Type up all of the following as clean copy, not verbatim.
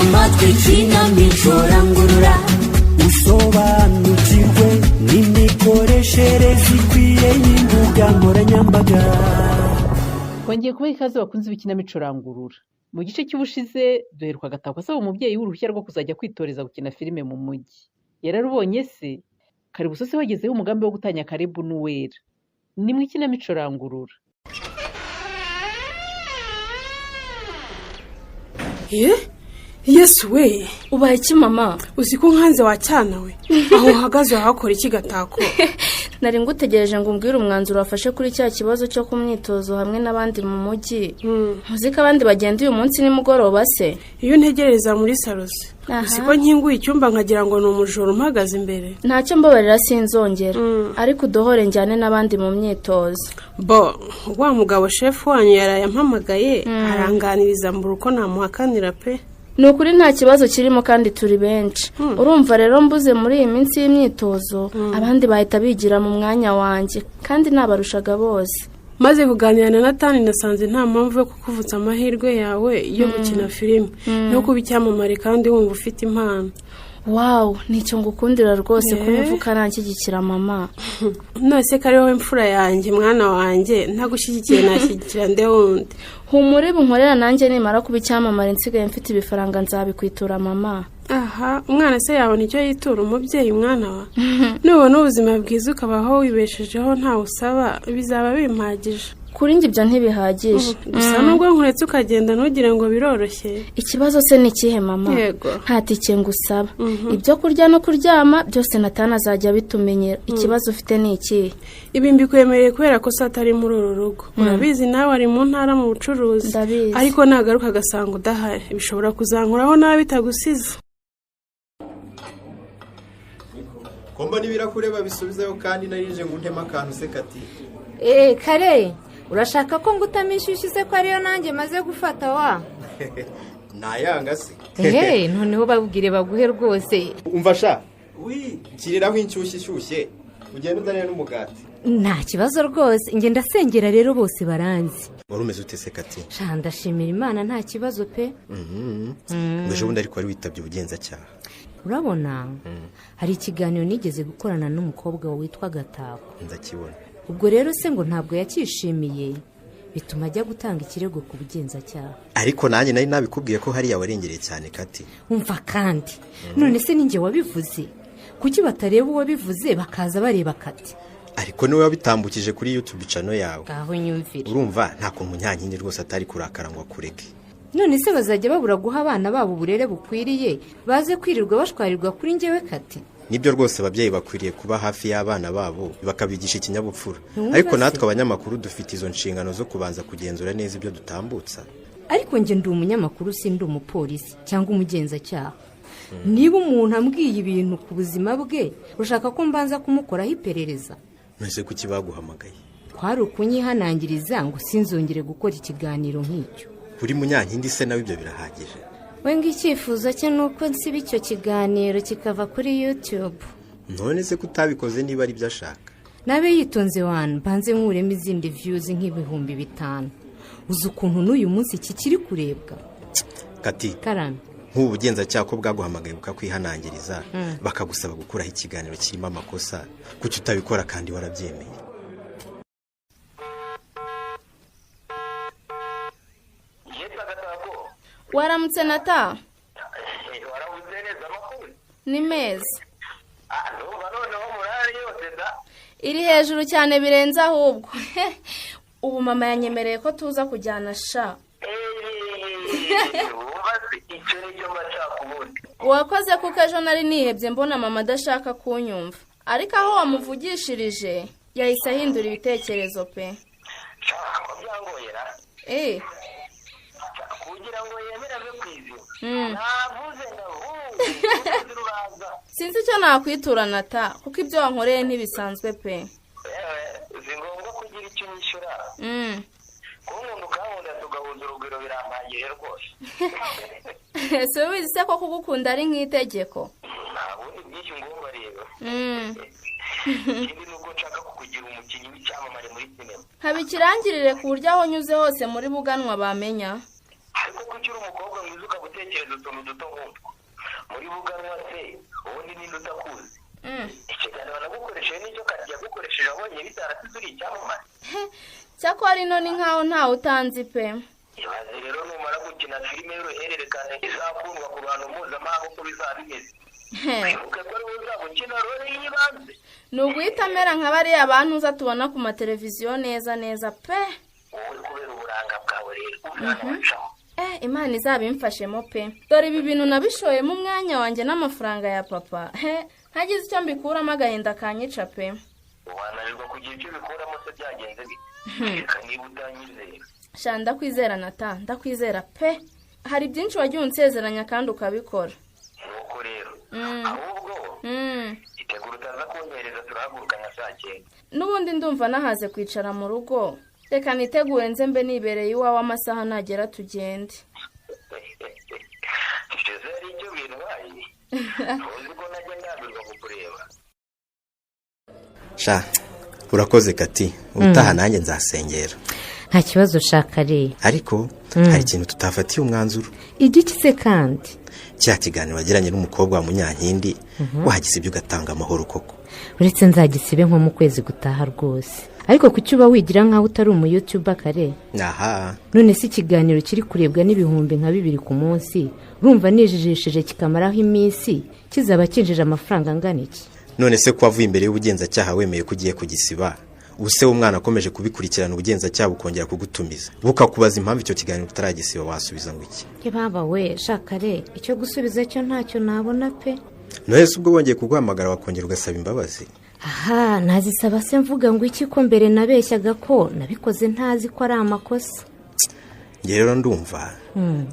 amatwi ikinamico rangurura usobanukirwe n'imikoreshereze ikwiye y'imbuga nkoranyambaga. Kongeye kuba ikaze bakunze ikinamico rangurura. Mu gice cy'ubushize duheruka Gatako asaba umubyeyi w'uruhushya rwo kuzajya kwitoreza gukina filime mu mujyi. Yararubonye se? Karibu sose wagezeho umugambi wo gutanya Karibu n'Uwera. Ni mu ikinamico rangurura. Yesu we, ubaye iki mama? uzi ko nkanze wacyana we. Aho uhagaze wahakora iki Gatako? Nari ngutegereje ngo umbwire umwanzuro wafashe kuri cya kibazo cyo kumwitozo hamwe n'abandi mu mujyi. Muzi ko abandi bagenda uyu munsi nimugoroba se? Iyo ntegereza muri salose. Uzi ko nkinguye icyumba nkagira ngo ni umujura umpagaze imbere. Ntacyo mbabarira sinzongera. Ariko udohore njyane n'abandi mu myitozo. Bo, wa mugabo chef wanyu yarayampamagaye aranganiriza mbura uko namuhakanira pe. Ni ukuri nta kibazo kirimo kandi turi benshi. Urumva rero mbuze muri iyi minsi y'imyitozo abandi bahita bigira mu mwanya wanjye kandi nabarushaga bose. Maze kuganira na Natani nasanze nta mpamvu yo kukuvutsa amahirwe yawe yo gukina filime no kuba icyamamare kandi wumva ufite impano. Wow, nicyo ngukundira rwose ko muvuka nanshyigikira mama. Nose kari wowe mfura yanjye mwana wanjye ntagushyigikiye nashyigikira nde wundi. Humure bunkorera nanjye nimara kuba icyamamare nsigaye mfite ibifaranga nzabikwitura mama. Aha, umwana se yabona icyo yitura umubyeyi mwana wa. Nubona ubuzima bwiza ukabaho wibeshejeho nta usaba bizaba bimpagije. Kuri njye ibyo ntibihagije. Gusa nubwo nkuretse ukagenda ntugire ngo biroroshye. Ikibazo se ni ikihe mama? Nta tike ngusaba. Ibyo kurya no kuryama byose Natana azajya bitumenyera. Ikibazo ufite ni iki? Ibi mbikwemereye kubera ko satari muri uru rugo. Urabizi nawe ari mu ntara mu bucuruzi. Ariko nagaruka agasanga udahari bishobora kuzankuraho nawe bitagusize. Komba nibirakureba bisubizeyo kandi narije ngo ntema akantu se Kati. Kare urashaka ko ngutamishyushyize ko ariyo nanjye maze gufata wa? Nayanga se. Noneho babwire baguhe rwose. Umva sha. Kiriraho inshyushye ugenda udanira n'umugati. Nta kibazo rwose nge ndasengera rero bose baranzi. Warumeze ute se Kati? Sha ndashimira Imana nta kibazo pe. Mbese ubundi ariko wari witabye ubugenzacyaha. Urabona hari ikiganiro nigeze gukorana n'umukobwa witwa Gatako. Ndakibona. Ubwo rero se ngo ntabwo yakishimiye bituma ajya gutanga ikirego ku bugenzacyaha. Ariko nanjye nari nabikubwiye ko hari yawarengereye cyane Kati. Umva kandi none se ninjye wabivuze kuki batareba uwabivuze bakaza bareba Kati? Ariko niwe wabitambukije kuri YouTube channel yawe. Aho nyumvira. Urumva nta kuntu Nyankindi rwose atari kurakara ngo akureke. None se bazajya babura guha abana babo uburere bukwiriye baze kwirirwa bashwarirwa kuri njyewe Kati? Nibyo rwose ababyeyi bakwiriye kuba hafi y'abana babo bakabigisha ikinyabupfura. Ariko natwe abanyamakuru dufite izo nshingano zo kubanza kugenzura neza ibyo dutambutsa. Ariko nge ndi umunyamakuru sindi umupolisi cyangwa umugenzacyaha. Niba umuntu ambwiye ibintu ku buzima bwe ushaka ko mbanza kumukoraho iperereza. Nose kuki baguhamagaye? Kwari ukunyihanangiriza ngo sinzongere gukora ikiganiro nk'icyo. Kuri Munyankindi se nawe ibyo birahagije. Wenga icyifuzo cye nuko nsiba icyo kiganiro kikava kuri YouTube. None se kutabikoze niba ari byo ashaka? Nabe yitonze wan banze nkuremo izindi views nk'ibihumbi 5. Uzi ukuntu n'uyu munsi kikiri kurebwa. Kati. Karame. Nk'ubugenzacyaha ko bwaguhamagaye bukakwihanangiriza bakagusaba gukuraho ikiganiro kirimo amakosa kuki utabikora kandi warabyemeye. Waramutse Nata? Waramutse neza makuru? Ni meza. Ndumva noneho murari yose da. Iri hejuru cyane birenze ahubwo. Ubu mama yanyemereye ko tuza kujyana sha. Icyo nicyo mbashaka ubundi. Wakoze kuko ejo nari nihebye mbona mama adashaka kunyumva. Ariko aho wamuvugishirije yahise ahindura ibitekerezo pe. Byangoyera. Kugira ngo yemerere kwizyo. Navuze ndavuze. Sinzi icyo nakwitura Nata kuko ibyo wankoreye ntibisanzwe pe. Zingombwa kugira icyo nyishyura. Umuntu ukabona tugahuza urugwiro birampagije rwose. Se wizi se ko kugukunda ari nk'itegeko? Nabundi byinshi ngomba rero. Ikindi nuko nshaka kukugira umukinnyi w'icyamamare muri sinema. Habikirangirire ku buryo aho nyuze hose muri buganwa bamenya. ariko ko ukiri umukobwa mwiza ukabutekereza utuntu duto nk'utwo muri buganwa se ubundi ninde utakuzi ikiganiro nagukoresheje n'icyo kati yagukoresheje abonye bitarasize uri icyamamare cyakora ino ni nkaho ntawe utanzi pe. ibaze rero numara gukina filime y'uruhererekane izakundwa ku bantu mpuzamahanga uko bizaba bimeze wibuke ko ari wowe uzagukina role y'ibanze. Ni uguhita amera nka bariya bantu uza tubona ku mateleviziyo neza neza pe. wowe kubera uburanga bwawe rero uzanabacaho. Imana izabimfashemo pe. Dore ibi bintu nabishoyemo umwanya wanjye n'amafaranga ya papa. Hagize icyo mbikuramo agahinda kanyica pe. wananirwa kugira icyo bikuramo se byagenze bite niba utanyizera. Sha ndakwizera Nata, ndakwizera pe. Hari byinshi wagiye unsezeranya kandi ukabikora. nuko rero ahubwo itegura utaza kunyohereza turahaguruka nka saa 9. N'ubundi ndumva nahaze kwicara mu rugo. Reka nitegure nze mbe nibereye iwawe amasaha nagera tugende. Icyo ari cyo bintu bayi uzi ko najya ndabirwa kukureba. sha urakoze Kati utaha nanjye nzasengera. nta kibazo shaka re. ariko hari ikintu tutafatiye umwanzuro. igiki se kandi cya kiganiro wagiranye n'umukobwa wa Munyankindi wagize ibyo ugatanga amahoro koko. uretse nzagisibe nko mu kwezi gutaha rwose. ariko kuki uba wigira nkaho utari umu-YouTuber kare? aha none se ikiganiro kiri kurebwa n'ibihumbi nka 2 ku munsi urumva nijijishije kikamaraho iminsi kizaba kinjije amafaranga angana iki? none se ko wavuye imbere y'ubugenzacyaha wemeye ko ugiye kugisiba use umwana akomeje kubikurikirana ubugenzacyaha bukongera kugutumiza bukakubaza impamvu icyo kiganiro utaragisiba wasubiza ngo iki? baba we shaka re icyo gusubiza cyo ntacyo nabona pe. none se ubwo wongeye kuguhamagara wakongera ugasaba imbabazi? aha nazisaba se mvuga ngo iki ko mbere nabeshyaga ko nabikoze ntazi ko ari amakosa. njye rero ndumva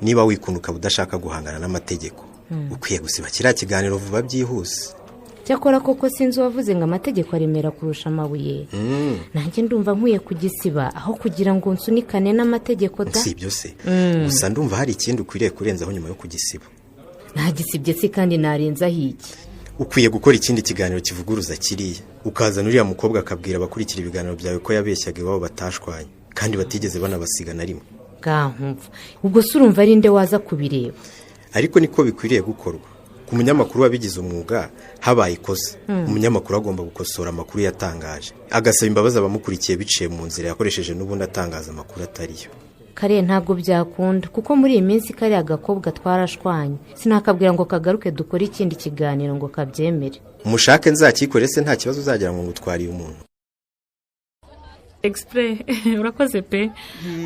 niba wikunda ukaba udashaka guhangana n'amategeko ukwiye gusiba kiriya kiganiro vuba byihuse. cyakora koko sinzi wavuze ngo amategeko aremera kurusha amabuye. nanjye ndumva nkwiye kugisiba aho kugira ngo nsunikane n'amategeko da. si ibyo se gusa ndumva hari ikindi ukwiriye kurenzaho nyuma yo kugisiba. ntagisibye se kandi narenzaho iki? ukwiye gukora ikindi kiganiro kivuguruza kiriya ukazana uriya mukobwa akabwira abakurikira ibiganiro byawe ko yabeshyaga iwabo batashwanye kandi batigeze banabasiga na rimwe. bwankumva ubwo se urumva ari nde waza kubireba? ariko niko bikwiriye gukorwa. ku munyamakuru wabigize umwuga habaye ikosa umunyamakuru agomba gukosora amakuru yatangaje agasaba imbabazi abamukurikiye biciye mu nzira yakoresheje n'ubundi atangaza amakuru atariyo. kare ntabwo byakunda kuko muri iyi minsi kare agakobwa twarashwanye sinakabwira ngo kagaruke dukore ikindi kiganiro ngo kabyemere. umushake nzakikore se nta kibazo uzagira ngo ngutwariye umuntu. Express urakoze pe.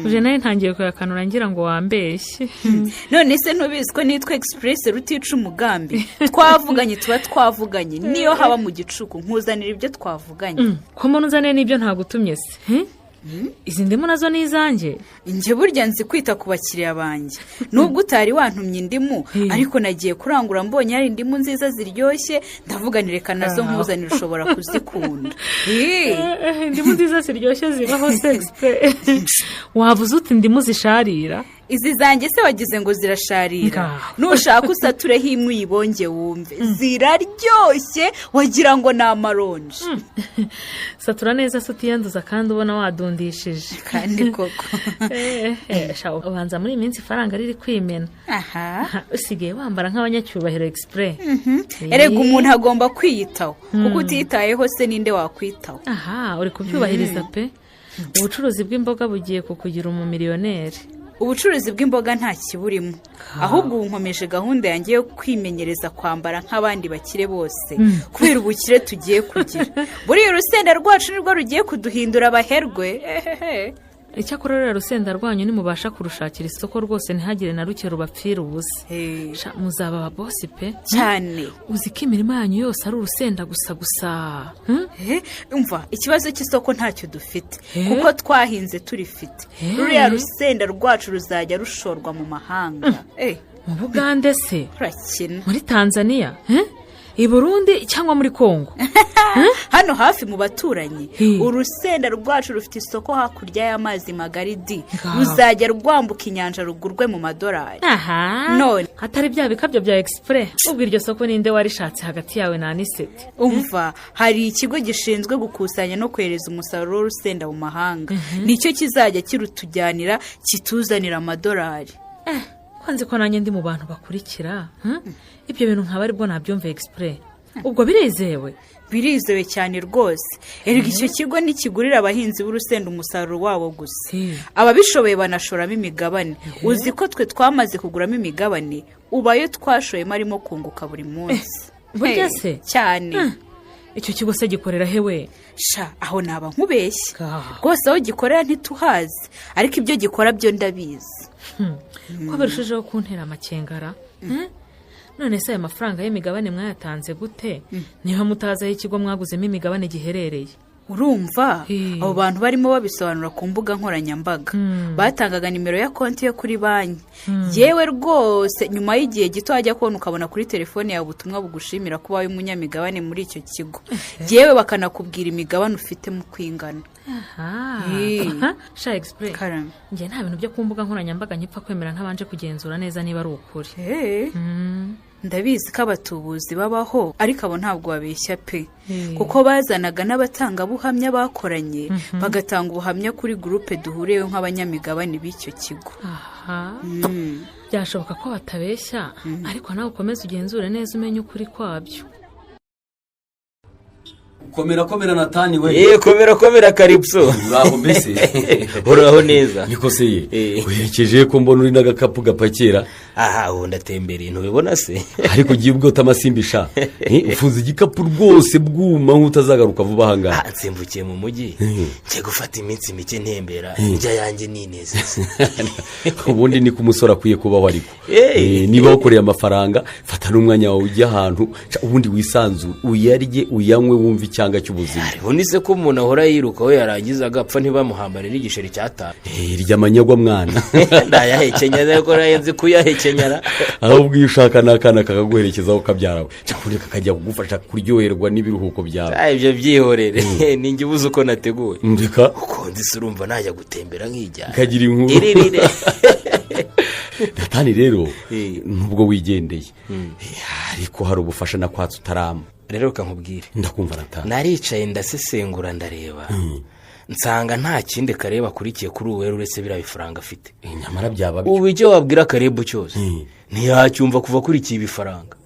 uje nawe ntangiye kuyakanura ngira ngo wambeshye. none se ntubizi ko nitwa Express rutica umugambi twavuganye tuba twavuganye niyo haba mu gicuku nkuzanira ibyo twavuganye. ko mbona uzane n'ibyo ntagutumye se? izi ndimu nazo ni izanjye. njye burya nzi kwita ku bakiriya banjye nubwo utari wantumye indimu ariko nagiye kurangura mbonye hari indimu nziza ziryoshye ndavuga nireka nazo nkuzanira ushobora kuzikunda. indimu nziza ziryoshye zibaho se Express? wavuze uti indimu zisharira? izi zanjye se wagize ngo zirasharira? nushaka usatureho imwe uyibonge wumve ziraryoshye wagira ngo ni amaronji. satura neza se utiyanduza kandi ubona wadundishije. kandi koko ubanza muri iyi minsi ifaranga riri kwimena. usigaye wambara nk'abanyacyubahiro Express. erega umuntu agomba kwiyitaho kuko utitayeho se ninde wakwitaho. uri kubyubahiriza pe. ubucuruzi bw'imboga bugiye kukugira umumiliyoneri. ubucuruzi bw'imboga nta kiburimo ahubwo ubu nkomeje gahunda yanjye yo kwimenyereza kwambara nk'abandi bakire bose kubera ubukire tugiye kugira. buriya urusenda rwacu nirwo rugiye kuduhindura abaherwe. icyakora rero rusenda rwanyu nimubasha kurushakira isoko rwose ntihagire na ruke rubapfira ubusa. muzaba aba bosi pe cyane. uzi ko imirimo yanyu yose ari urusenda gusa. umva ikibazo cy'isoko ntacyo dufite kuko twahinze turifite. ruriya rusenda rwacu ruzajya rushorwa mu mahanga. mu Bugande se? urakina. muri Tanzania? i Burundi cyangwa muri Kongo? hano hafi mu baturanyi. urusenda rwacu rufite isoko hakurya y'amazi magari di ruzajya rwambuka inyanja rugurwe mu madolari. none hatari bya bikabyo bya Express ubwo iryo soko ninde warishatse hagati yawe na Anisete? umva hari ikigo gishinzwe gukusanya no kohereza umusaruro w'urusenda mu mahanga nicyo kizajya kirutujyanira kituzanira amadolari. kwanze ko nanjye ndi mu bantu bakurikira ibyo bintu nkaba aribwo nabyumva express ubwo birezewe cyane rwose. Erega icyo kigo ntikigurira abahinzi b'urusenda umusaruro wabo gusa, ababishoboye banashoramo imigabane. Uzi ko twe twamaze kuguramo imigabane, ubayo twashoyemo arimo kunguka buri munsi. Burya se cyane. Icyo kigo se gikorera hewe? Sha, aho naba nkubeshya rwose, aho gikorera ntituhazi, ariko ibyo gikora byo ndabizi. Ko barushijeho kuntera amakengara. None se aya mafaranga y'imigabane mwayatanze gute niba mutazi aho ikigo mwaguzemo imigabane giherereye? Urumva abo bantu barimo babisobanura ku mbuga nkoranyambaga, batangaga nimero ya konti yo kuri banki. Yewe rwose nyuma y'igihe gito wajya kubona ukabona kuri telefone yawe ubutumwa bugushimira kuba wabaye umunyamigabane muri icyo kigo. Yewe bakanakubwira imigabane ufite mu kwingana. Sha express njye nta bintu byo ku mbuga nkoranyambaga nkipfa kwemera ntabanje kugenzura neza niba ari ukuri. Ndabizi ko abatubuzi babaho, ariko abo ntabwo babeshya pe, kuko bazanaga n'abatangabuhamya bakoranye bagatanga ubuhamya kuri gurupe duhuriyeho nk'abanyamigabane b'icyo kigo. Byashoboka ko batabeshya, ariko nawe ukomeze ugenzure neza umenye ukuri kwabyo. Komera Natani we. Komera Karibso. Uraho mbese? Uraho neza. Niko se werekeje ko mbona uri n'agakapu gapakira. Ubu ndatembereye ntubibona se? Ariko ugiye ubwota amasimbisha. Ufunze igikapu rwose bwuma nk'utazagaruka vuba ahangaha. Nsimbukiye mu mujyi. Ngiye gufata iminsi mike ntembera, njya yanjye ninezeza. Ubundi ni ku musore akwiye kubaho ariko. Niba wakoreye amafaranga, fata n'umwanya wawe ujya ahantu, ubundi wisanzure, uyarye uyanywe wumve icyanga cy'ubuzima. Ubundi se ko umuntu ahora yiruka we yarangiza agapfa ntibamuhambarira igisheri cy'atanu. Irya manyagwa mwana. Ndayahekenyera ko nayenze kuyahekenyera. Ahubwo iyo ushaka n'akana kakaguherekezaho kabyarawe, cyangwa kakajya kugufasha kuryoherwa n'ibiruhuko byawe. Ibyo byihorere. Ninjye ubuze uko nateguye. Ndeka uko ndise urumva najya gutembera nk'ijya. Kagira inkuru. Natani rero nubwo wigendeye, ariko hari ubufasha nakwatse utarama. Rero kankubwire. Ndakumva Natani. Naricaye ndasesengura ndareba. Nsanga nta kindi Kareba akurikiye kuri uwe uretse bira bifaranga afite. Nyamara byaba byo. Ubu icyo wabwira Kareba cyose ntiyacyumva kuva kuri iki bifaranga.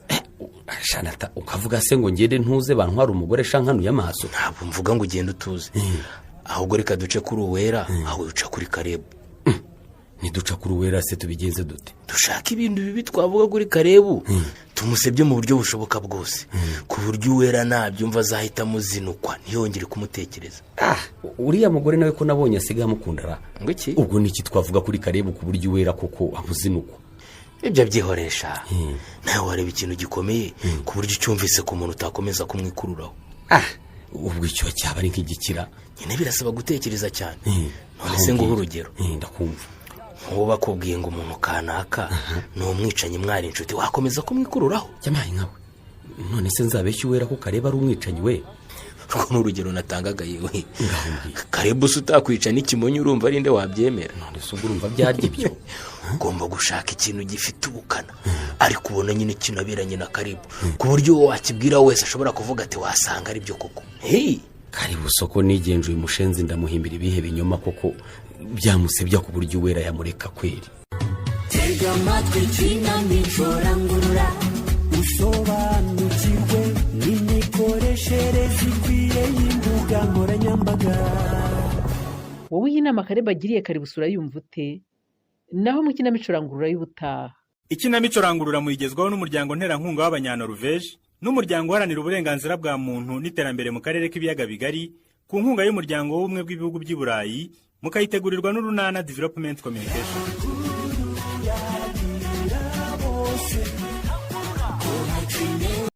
Shanata ukavuga se ngo ngende ntuze bantwara umugore shankanuye amaso. Ntabwo mvuga ngo ugende utuze. Ahubwo reka duce kuri uwera, aho uca kuri Kareba. Niduca kuri uwera se tubigenze dute? Dushaka ibintu bibi twavuga kuri Karebu, tumusebye mu buryo bushoboka bwose, ku buryo uwera nabyumva azahita muzinukwa ntiyongere kumutekereza. Uriya mugore nawe ko nabonye asigaye amukundara. Ngo iki? Ubwo niki twavuga kuri Karebu ku buryo uwera koko amuzinukwa? Ibyo byihoresha. Nawe wareba ikintu gikomeye ku buryo ucyumvise ku muntu utakomeza kumwikururaho. Ubwo icyo cyaba ari nk'igikira. Nyine birasaba gutekereza cyane. None se nguhe urugero. Ndakumva. Uwo bakubwiye ngo umuntu kanaka ni umwicanyi mwari inshuti, wakomeza kumwikururaho? Cyamaye nkawe. None se nzabeshya uwera ko Kareba ari umwicanyi we? Ruko n'urugero natangaga yewe. Karebu se utakwica n'ikimonyo urumva ari nde wabyemera? None se urumva byarya ibyo. Ugomba gushaka ikintu gifite ubukana, ariko ubona nyine kinaberanye na Karebu, ku buryo wakibwira wese ashobora kuvuga ati wasanga ari byo koko. Karibu soko nigenje uyu mushenzi ndamuhimbira ibihe binyoma koko byamusebya ku buryo uwera yamureka kweri. Tega amatwi ikinamico rangurura usobanukirwe n'imikoreshereze ikwiye y'imbuga nkoranyambaga. Wowe iyi nama Kareba agiriye Karibusura yumva ute? Naho mu kinamico rangurura y'ubutaha. Ikinamico rangurura muyigezwaho n'umuryango nterankunga w'Abanyanoruveje n'umuryango uharanira uburenganzira bwa muntu n'iterambere mu karere k'ibiyaga bigari ku nkunga y'umuryango w'ubumwe bw'ibihugu by'i Burayi, mukayitegurirwa n'Urunana Development Communication.